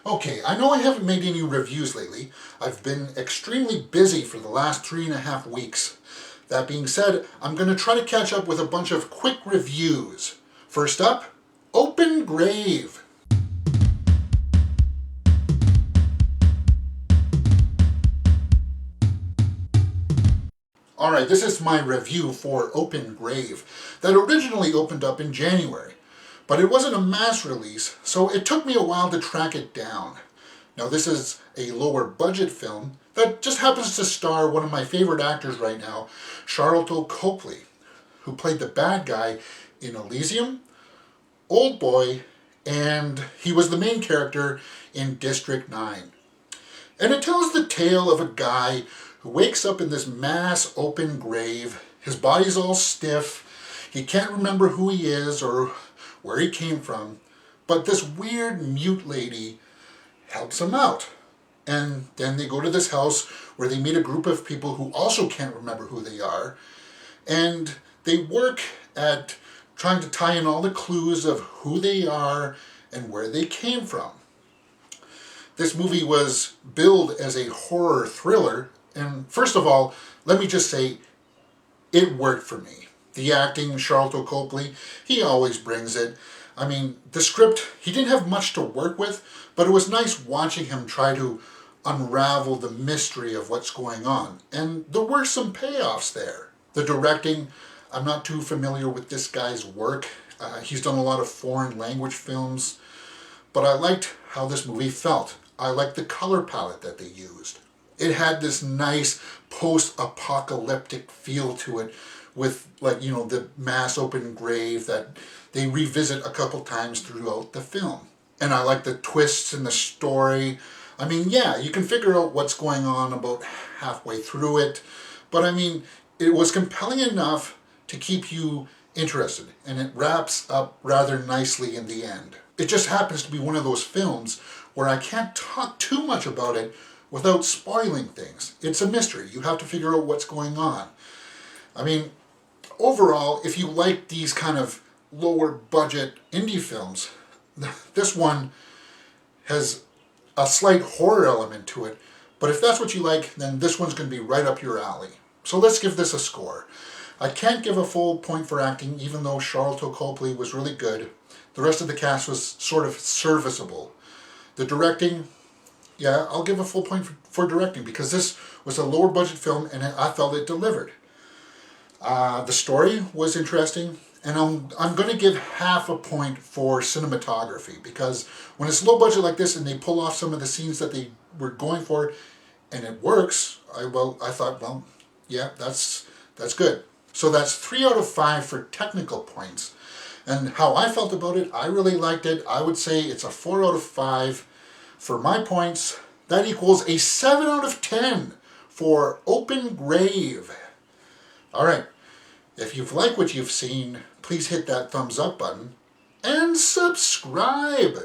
Okay, I know I haven't made any reviews lately. I've been extremely busy for the last 3.5 weeks. That being said, I'm going to try to catch up with a bunch of quick reviews. First up, Open Grave. Alright, this is my review for Open Grave that originally opened up in January. But it wasn't a mass release, so it took me a while to track it down. Now this is a lower budget film that just happens to star one of my favorite actors right now, Sharlto Copely, who played the bad guy in Elysium, Old Boy, and he was the main character in District 9. And it tells the tale of a guy who wakes up in this mass open grave. His body's all stiff. He can't remember who he is or where he came from. But this weird mute lady helps him out. And then they go to this house where they meet a group of people who also can't remember who they are. And they work at trying to tie in all the clues of who they are and where they came from. This movie was billed as a horror thriller, and first of all, let me just say, it worked for me. The acting, Sharlto Copely, he always brings it. I mean, the script, he didn't have much to work with, but it was nice watching him try to unravel the mystery of what's going on. And there were some payoffs there. The directing, I'm not too familiar with this guy's work. He's done a lot of foreign language films, but I liked how this movie felt. I liked the color palette that they used. It had this nice post-apocalyptic feel to it with, like, you know, the mass open grave that they revisit a couple times throughout the film. And I like the twists in the story. I mean, yeah, you can figure out what's going on about halfway through it, but I mean, it was compelling enough to keep you interested, and it wraps up rather nicely in the end. It just happens to be one of those films where I can't talk too much about it without spoiling things. It's a mystery. You have to figure out what's going on. I mean, overall, if you like these kind of lower budget indie films, this one has a slight horror element to it, but if that's what you like, then this one's going to be right up your alley. So let's give this a score. I can't give a full point for acting, even though Sharlto Copely was really good. The rest of the cast was sort of serviceable. The directing, yeah, I'll give a full point for directing because this was a lower budget film and I felt it delivered. The story was interesting, and I'm going to give half a point for cinematography because when it's low budget like this and they pull off some of the scenes that they were going for and it works, I thought, well, yeah, that's good. So that's 3 out of 5 for technical points. And how I felt about it, I really liked it. I would say it's a 4 out of 5 for my points. That equals a 7 out of 10 for Open Grave. All right, if you've liked what you've seen, please hit that thumbs up button and subscribe.